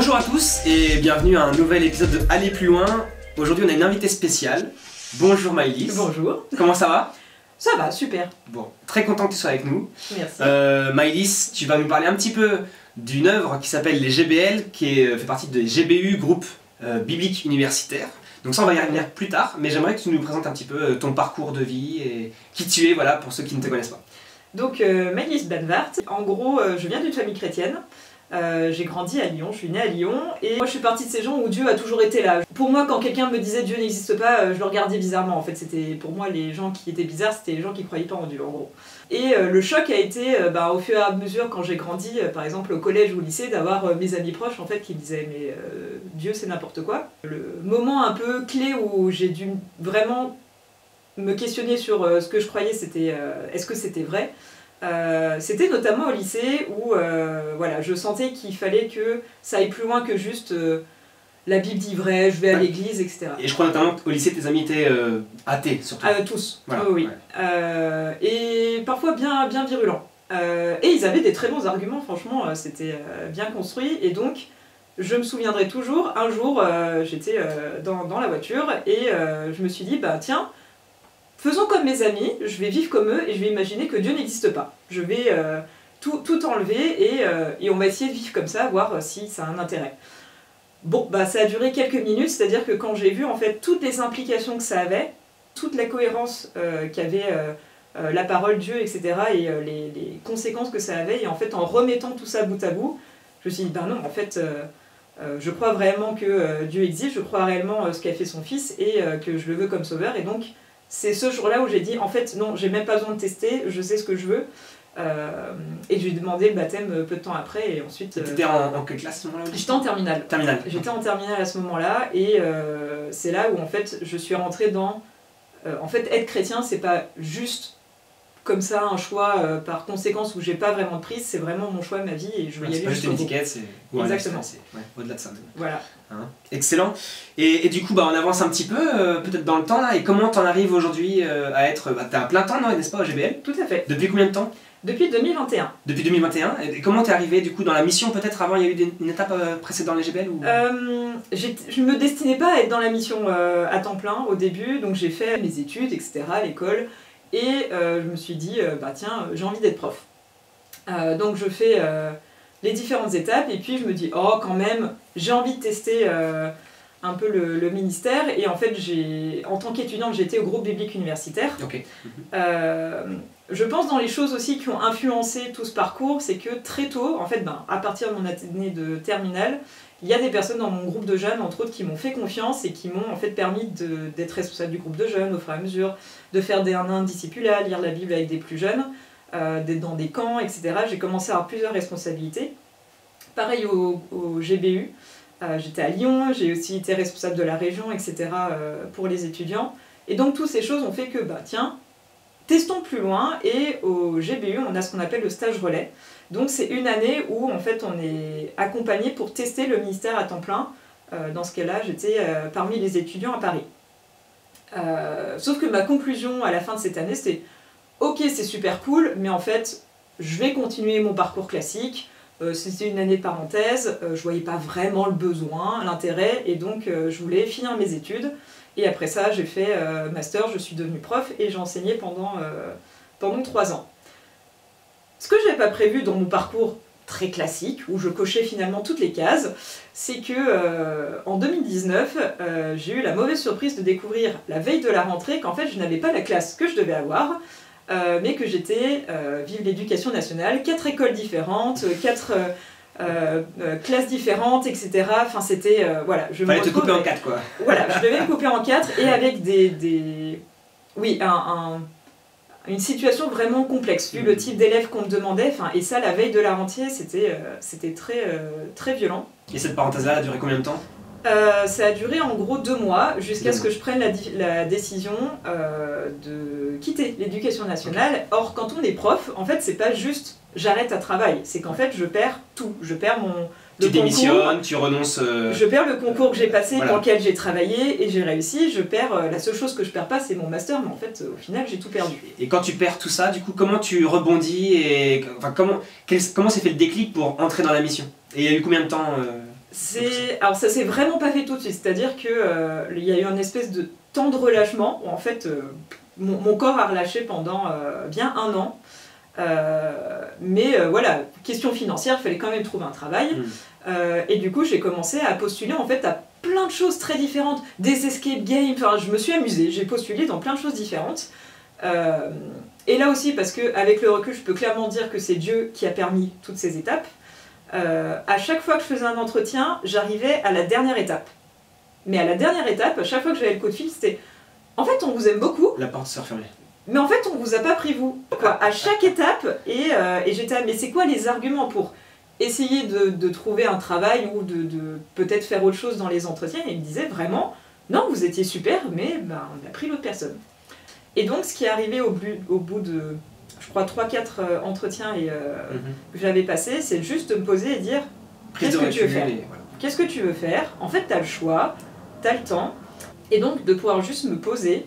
Bonjour à tous et bienvenue à un nouvel épisode de Aller plus loin. Aujourd'hui on a une invitée spéciale. Bonjour Maëlys. Bonjour. Comment ça va? Ça va, super. Bon, très content que tu sois avec nous. Merci. Maëlys, tu vas nous parler un petit peu d'une œuvre qui s'appelle les GBL, qui fait partie des GBU, groupe biblique universitaire. Donc ça on va y revenir plus tard, mais j'aimerais que tu nous présentes un petit peu ton parcours de vie et qui tu es, voilà, pour ceux qui ne te connaissent pas. Donc Maëlys Banvart, en gros je viens d'une famille chrétienne. J'ai grandi à Lyon, je suis née à Lyon et moi je suis partie de ces gens où Dieu a toujours été là. Pour moi quand quelqu'un me disait Dieu n'existe pas, je le regardais bizarrement. En fait c'était pour moi les gens qui étaient bizarres, c'était les gens qui croyaient pas en Dieu en gros. Et le choc a été au fur et à mesure quand j'ai grandi, par exemple au collège ou au lycée, d'avoir mes amis proches en fait qui me disaient mais Dieu c'est n'importe quoi. Le moment un peu clé où j'ai dû vraiment me questionner sur ce que je croyais, c'était est-ce que c'était vrai. C'était notamment au lycée où voilà, je sentais qu'il fallait que ça aille plus loin que juste la Bible dit vrai, je vais à l'église, etc. Et je crois notamment qu'au lycée tes amis étaient athées surtout. Tous, voilà, oui. Ouais. Et parfois bien virulents. Et ils avaient des très bons arguments, franchement, c'était bien construit. Et donc, je me souviendrai toujours, un jour, j'étais dans la voiture et je me suis dit, bah tiens, faisons comme mes amis, je vais vivre comme eux et je vais imaginer que Dieu n'existe pas. Je vais tout enlever et on va essayer de vivre comme ça, voir si ça a un intérêt. Bon, bah ça a duré quelques minutes, c'est-à-dire que quand j'ai vu en fait toutes les implications que ça avait, toute la cohérence qu'avait la parole Dieu, etc. et les conséquences que ça avait, et en fait en remettant tout ça bout à bout, je me suis dit, ben non, en fait, je crois vraiment que Dieu existe, je crois réellement ce qu'a fait son fils et que je le veux comme sauveur, et donc c'est ce jour-là où j'ai dit, en fait, non, j'ai même pas besoin de tester, je sais ce que je veux. Et je lui ai demandé le baptême peu de temps après, et ensuite... T'étais en quelle classe à ce moment-là? J'étais en terminale. J'étais en terminale à ce moment-là, et c'est là où, en fait, je suis rentrée dans... en fait, être chrétien, c'est pas juste comme ça un choix par conséquence où j'ai pas vraiment de prise, c'est vraiment mon choix, ma vie, et je veux y aller. C'est pas juste une étiquette, c'est... Exactement. Ouais, au-delà de ça. Voilà. Hein, excellent. Et du coup, on avance un petit peu, peut-être dans le temps, là, et comment t'en arrives aujourd'hui à être... t'as un plein temps, non, n'est-ce pas, au GBL? Tout à fait. Depuis combien de temps? Depuis 2021. Depuis 2021. Et comment t'es arrivé, du coup, dans la mission, peut-être avant, il y a eu une étape précédente dans les GBL ou... Je me destinais pas à être dans la mission à temps plein au début, donc j'ai fait mes études, etc., à l'école, et je me suis dit, bah tiens, j'ai envie d'être prof. Donc je fais les différentes étapes, et puis je me dis, oh quand même, j'ai envie de tester un peu le ministère, et en fait, en tant qu'étudiante, j'étais au groupe biblique universitaire. Ok. Je pense dans les choses aussi qui ont influencé tout ce parcours, c'est que très tôt, en fait, à partir de mon année de terminale, il y a des personnes dans mon groupe de jeunes, entre autres, qui m'ont fait confiance et qui m'ont en fait permis d'être responsable du groupe de jeunes au fur et à mesure, de faire des 1-1 discipula, lire la Bible avec des plus jeunes, d'être dans des camps, etc. J'ai commencé à avoir plusieurs responsabilités. Pareil au GBU, j'étais à Lyon, j'ai aussi été responsable de la région, etc. Pour les étudiants. Et donc toutes ces choses ont fait que, tiens, testons plus loin, et au GBU, on a ce qu'on appelle le stage relais. Donc c'est une année où en fait on est accompagné pour tester le ministère à temps plein. Dans ce cas-là, j'étais parmi les étudiants à Paris. Sauf que ma conclusion à la fin de cette année, c'était ok, c'est super cool, mais en fait, je vais continuer mon parcours classique. C'était une année de parenthèse, je voyais pas vraiment le besoin, l'intérêt, et donc je voulais finir mes études. Et après ça, j'ai fait master, je suis devenue prof, et j'ai enseigné pendant 3 ans. Ce que je n'avais pas prévu dans mon parcours très classique, où je cochais finalement toutes les cases, c'est que en 2019, j'ai eu la mauvaise surprise de découvrir la veille de la rentrée qu'en fait je n'avais pas la classe que je devais avoir, mais que j'étais, vive l'éducation nationale, 4 écoles différentes, 4 classes différentes, etc. Enfin c'était, voilà. Fallait te couper en 4, quoi. Voilà, je devais me couper en 4, et avec oui, une situation vraiment complexe, vu le type d'élèves qu'on me demandait, et ça, la veille de la rentrée, c'était très violent. Et cette parenthèse-là a duré combien de temps? Ça a duré en gros 2 mois, jusqu'à ce que je prenne la décision de quitter l'éducation nationale. Okay. Or, quand on est prof, en fait, c'est pas juste j'arrête à travail, c'est qu'en fait, je perds tout. Je perds tu démissionnes, tu renonces... Je perds le concours que j'ai passé, voilà, pour lequel j'ai travaillé et j'ai réussi. Je perds... la seule chose que je perds pas, c'est mon master, mais en fait, au final, j'ai tout perdu. Et quand tu perds tout ça, du coup, comment tu rebondis et... Enfin, comment s'est fait le déclic pour entrer dans la mission? Et il y a eu combien de temps Alors ça s'est vraiment pas fait tout de suite, c'est-à-dire que il y a eu une espèce de temps de relâchement où en fait mon corps a relâché pendant bien 1 an. Mais voilà, question financière, il fallait quand même trouver un travail. Et du coup, j'ai commencé à postuler en fait à plein de choses très différentes, des escape games, enfin je me suis amusée, j'ai postulé dans plein de choses différentes. Et là aussi, parce qu'avec le recul, je peux clairement dire que c'est Dieu qui a permis toutes ces étapes. À chaque fois que je faisais un entretien, j'arrivais à la dernière étape. Mais à la dernière étape, à chaque fois que j'avais le coup de fil, c'était « En fait, on vous aime beaucoup. La porte s'est refermée. Mais en fait, on vous a pas pris vous. » À chaque étape, et j'étais « Mais c'est quoi les arguments pour essayer de trouver un travail ou de peut-être faire autre chose dans les entretiens ?» Et il me disait vraiment « Non, vous étiez super, mais ben, on a pris l'autre personne. » Et donc, ce qui est arrivé au bout de, je crois, 3-4 entretiens que j'avais passé, c'est juste de me poser et dire « Qu'est-ce que tu veux faire ? Qu'est-ce que tu veux faire ? En fait, tu as le choix, tu as le temps. » Et donc, de pouvoir juste me poser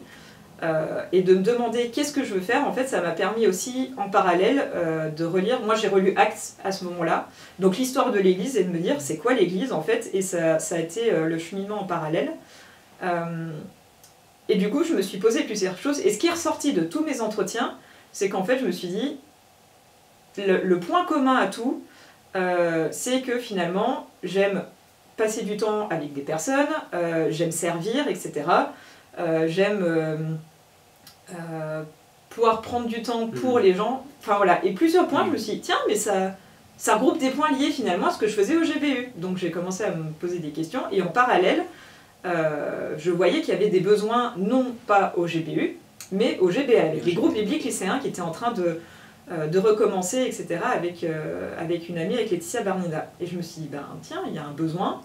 et de me demander qu'est-ce que je veux faire, en fait, ça m'a permis aussi, en parallèle, de relire. Moi, j'ai relu Actes à ce moment-là. Donc, l'histoire de l'Église et de me dire c'est quoi l'Église, en fait. Et ça a été le cheminement en parallèle. Et du coup, je me suis posé plusieurs choses. Et ce qui est ressorti de tous mes entretiens, c'est qu'en fait, je me suis dit, le point commun à tout, c'est que finalement, j'aime passer du temps avec des personnes, j'aime servir, etc. J'aime pouvoir prendre du temps pour les gens. Enfin voilà. Et plusieurs points, je me suis dit, tiens, mais ça regroupe des points liés finalement à ce que je faisais au GBU. Donc j'ai commencé à me poser des questions. Et en parallèle, je voyais qu'il y avait des besoins, non pas au GBU, mais au GBL, avec les groupes bibliques lycéens qui étaient en train de recommencer, etc., avec une amie, avec Laetitia Barnida. Et je me suis dit, ben tiens, il y a un besoin,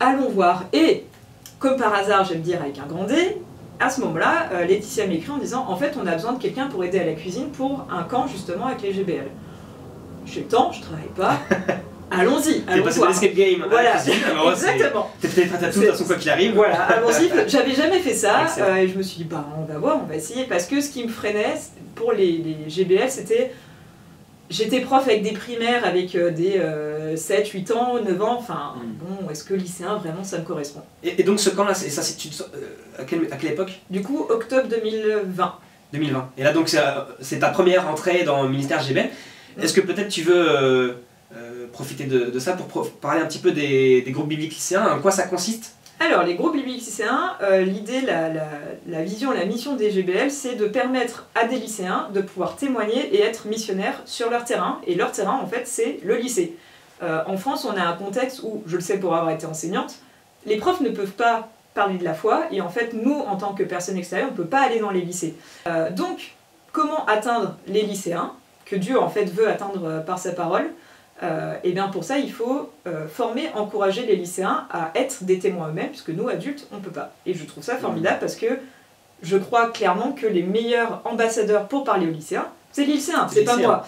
allons voir. Et, comme par hasard, j'aime dire avec un grand D, à ce moment-là, Laetitia m'écrit en disant, en fait, on a besoin de quelqu'un pour aider à la cuisine pour un camp, justement, avec les GBL. J'ai le temps, je travaille pas. Allons-y, allons passé voir. L'escape game. Voilà, exactement. T'es peut-être prête à tout, de toute façon, quoi qu'il arrive. Voilà, allons-y. J'avais jamais fait ça, et je me suis dit, bah, on va voir, on va essayer. Parce que ce qui me freinait, pour les GBL, c'était... J'étais prof avec des primaires, avec des 7, 8 ans, 9 ans, enfin, bon, est-ce que lycéen, vraiment, ça me correspond. Et donc, ce camp-là, ça, à quelle époque? Du coup, octobre 2020. 2020. Et là, donc, c'est ta première entrée dans le ministère GBL. Est-ce que peut-être tu veux... profiter de ça pour parler un petit peu des groupes bibliques lycéens, en quoi ça consiste? Alors, les groupes bibliques lycéens, l'idée, la vision, la mission des GBL, c'est de permettre à des lycéens de pouvoir témoigner et être missionnaires sur leur terrain. Et leur terrain, en fait, c'est le lycée. En France, on a un contexte où, je le sais pour avoir été enseignante, les profs ne peuvent pas parler de la foi, et en fait, nous, en tant que personnes extérieures, on ne peut pas aller dans les lycées. Donc, comment atteindre les lycéens, que Dieu, en fait, veut atteindre par sa parole? Et bien pour ça, il faut former, encourager les lycéens à être des témoins eux-mêmes, puisque nous, adultes, on ne peut pas. Et je trouve ça formidable parce que je crois clairement que les meilleurs ambassadeurs pour parler aux lycéens, c'est les lycéens, c'est pas moi.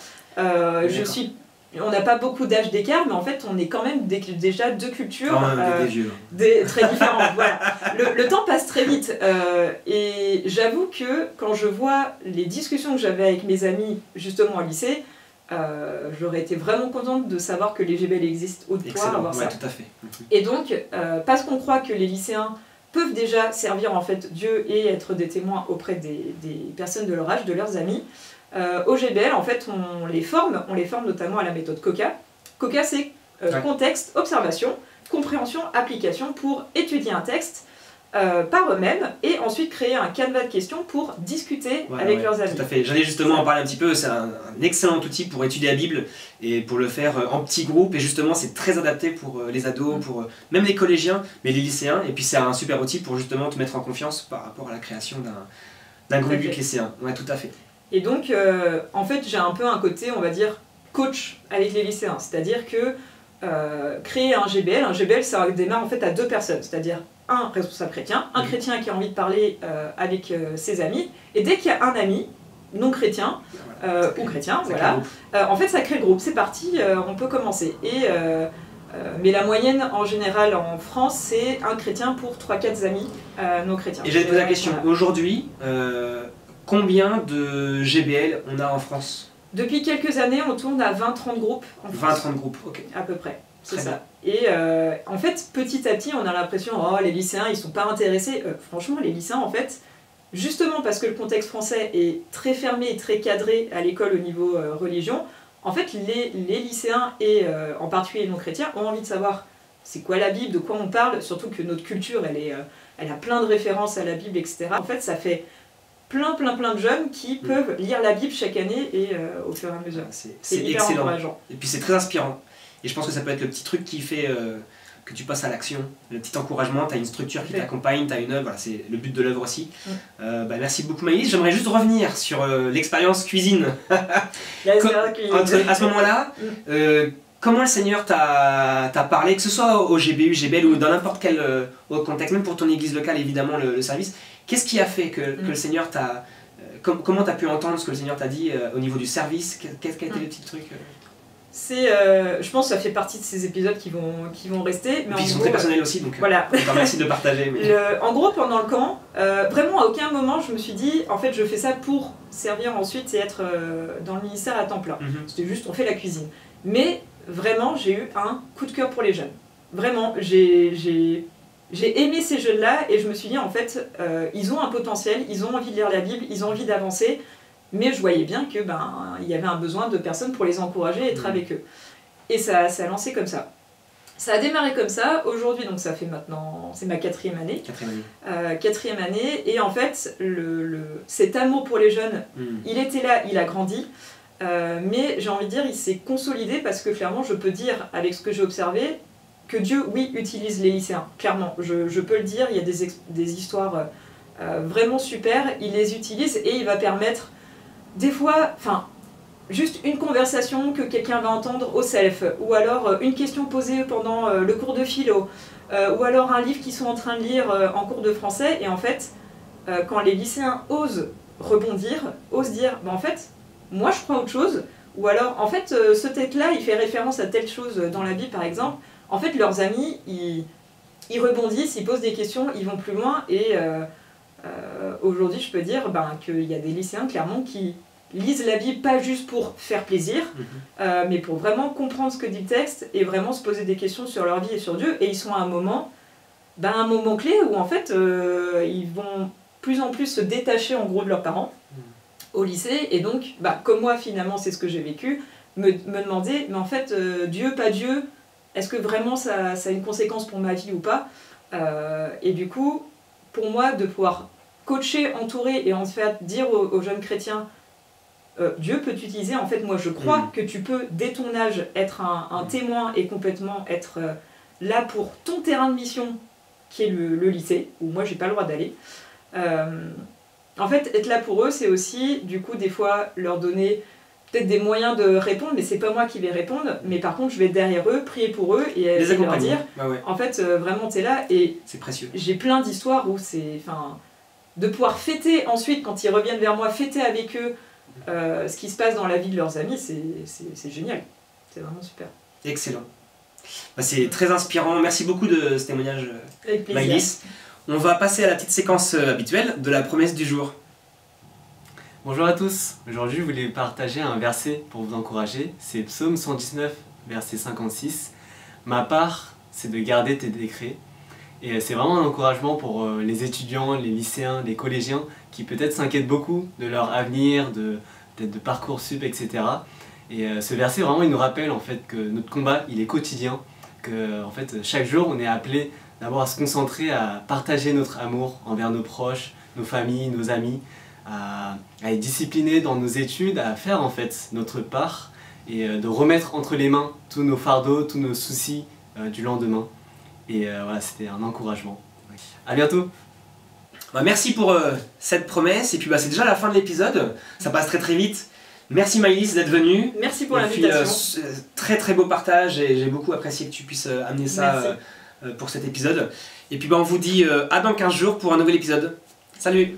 On n'a pas beaucoup d'âge d'écart, mais en fait, on est quand même déjà deux cultures très différentes. Voilà. Le temps passe très vite. Et j'avoue que quand je vois les discussions que j'avais avec mes amis, justement au lycée, j'aurais été vraiment contente de savoir que les GBL existent, ou de pouvoir avoir ça. Tout à fait. Et donc, parce qu'on croit que les lycéens peuvent déjà servir en fait Dieu et être des témoins auprès des personnes de leur âge, de leurs amis, au GBL, en fait, on les forme notamment à la méthode COCA. COCA, c'est contexte, observation, compréhension, application pour étudier un texte par eux-mêmes et ensuite créer un canevas de questions pour discuter avec leurs amis. Tout à fait, j'allais justement en parler un petit peu, c'est un excellent outil pour étudier la Bible et pour le faire en petits groupes, et justement c'est très adapté pour les ados, pour même les collégiens, mais les lycéens, et puis c'est un super outil pour justement te mettre en confiance par rapport à la création d'un groupe biblique lycéen. Ouais, tout à fait. Et donc, en fait, j'ai un peu un côté, on va dire, coach avec les lycéens, c'est-à-dire que créer un GBL, ça démarre en fait à 2 personnes, c'est-à-dire un responsable chrétien, un chrétien qui a envie de parler avec ses amis, et dès qu'il y a un ami non chrétien, ou chrétien, voilà, en fait ça crée le groupe, c'est parti, on peut commencer. Mais la moyenne en général en France, c'est un chrétien pour 3-4 amis non chrétiens. Et j'allais te poser la question, aujourd'hui, combien de GBL on a en France? Depuis quelques années, on tourne à 20-30 groupes en France. 20-30 groupes, ok. À peu près. C'est ça. Et en fait, petit à petit, on a l'impression, oh, les lycéens, ils sont pas intéressés. Franchement, les lycéens, en fait, justement parce que le contexte français est très fermé et très cadré à l'école au niveau religion, en fait, les lycéens, et en particulier les non-chrétiens, ont envie de savoir c'est quoi la Bible, de quoi on parle, surtout que notre culture, elle a plein de références à la Bible, etc. En fait, ça fait plein de jeunes qui peuvent lire la Bible chaque année et au fur et à mesure. C'est hyper excellent. encourageant. Et puis c'est très inspirant. Et je pense que ça peut être le petit truc qui fait que tu passes à l'action, le petit encouragement, tu as une structure qui t'accompagne, tu as une œuvre, voilà, c'est le but de l'œuvre aussi. Merci beaucoup Maëlys, j'aimerais juste revenir sur l'expérience cuisine. À ce moment-là, comment le Seigneur t'a parlé, que ce soit au GBU, GBL ou dans n'importe quel autre contexte, même pour ton église locale évidemment, le service, qu'est-ce qui a fait que le Seigneur t'a... comment tu as pu entendre ce que le Seigneur t'a dit au niveau du service? Quel a été le petit truc je pense que ça fait partie de ces épisodes qui vont rester. Mais et puis ils sont très personnels aussi, donc voilà. Merci de partager. Mais... en gros, pendant le camp, vraiment à aucun moment je me suis dit, en fait je fais ça pour servir ensuite et être dans le ministère à temps plein. C'était juste, on fait la cuisine. Mais vraiment, j'ai eu un coup de cœur pour les jeunes. Vraiment, j'ai aimé ces jeunes-là et je me suis dit, en fait, ils ont un potentiel, ils ont envie de lire la Bible, ils ont envie d'avancer. Mais je voyais bien que il y avait un besoin de personnes pour les encourager et être avec eux. Et ça a lancé comme ça. Ça a démarré comme ça. Aujourd'hui, donc ça fait maintenant, c'est ma 4e année. 4e année. Et en fait, cet amour pour les jeunes, il était là, il a grandi. Mais j'ai envie de dire, il s'est consolidé parce que clairement, je peux dire, avec ce que j'ai observé, que Dieu, oui, utilise les lycéens. Clairement, je peux le dire, il y a des histoires vraiment super. Il les utilise et il va permettre... Des fois, juste une conversation que quelqu'un va entendre au self, ou alors une question posée pendant le cours de philo, ou alors un livre qu'ils sont en train de lire en cours de français, et en fait, quand les lycéens osent rebondir, osent dire, en fait, moi je crois autre chose, ou alors, en fait, ce texte-là, il fait référence à telle chose dans la Bible, par exemple, en fait, leurs amis, ils rebondissent, ils posent des questions, ils vont plus loin, et... aujourd'hui, je peux dire qu'il y a des lycéens clairement qui lisent la Bible pas juste pour faire plaisir, mais pour vraiment comprendre ce que dit le texte et vraiment se poser des questions sur leur vie et sur Dieu. Et ils sont à un moment clé où en fait ils vont plus en plus se détacher en gros de leurs parents au lycée. Et donc, comme moi finalement c'est ce que j'ai vécu, me demander, mais en fait Dieu, pas Dieu, est-ce que vraiment ça a une conséquence pour ma vie ou pas? Et du coup, pour moi, de pouvoir coacher, entourer et en fait dire aux jeunes chrétiens Dieu peut t'utiliser, en fait moi je crois que tu peux dès ton âge être un témoin et complètement être là pour ton terrain de mission qui est le lycée, où moi j'ai pas le droit d'aller. En fait être là pour eux c'est aussi du coup des fois leur donner peut-être des moyens de répondre, mais c'est pas moi qui vais répondre, mais par contre je vais être derrière eux, prier pour eux et leur dire en fait vraiment t'es là. Et c'est précieux. J'ai plein d'histoires où c'est de pouvoir fêter ensuite quand ils reviennent vers moi, fêter avec eux ce qui se passe dans la vie de leurs amis, c'est génial, c'est vraiment super. Excellent. C'est très inspirant, merci beaucoup de ce témoignage Maëlys. On va passer à la petite séquence habituelle de la promesse du jour. Bonjour à tous, aujourd'hui je voulais partager un verset pour vous encourager, c'est Psaume 119, verset 56. Ma part, c'est de garder tes décrets. Et c'est vraiment un encouragement pour les étudiants, les lycéens, les collégiens qui peut-être s'inquiètent beaucoup de leur avenir, peut-être de Parcoursup, etc. Et ce verset vraiment il nous rappelle en fait que notre combat il est quotidien, que en fait chaque jour on est appelé d'abord à se concentrer à partager notre amour envers nos proches, nos familles, nos amis, à être discipliné dans nos études, à faire en fait notre part et de remettre entre les mains tous nos fardeaux, tous nos soucis du lendemain. Et voilà, c'était un encouragement. À bientôt. Merci pour cette promesse, et puis c'est déjà la fin de l'épisode, ça passe très vite. Merci Maëlys d'être venue. Merci pour l'invitation. Très très beau partage, et j'ai beaucoup apprécié que tu puisses amener ça pour cet épisode. Et puis on vous dit à dans 15 jours pour un nouvel épisode. Salut!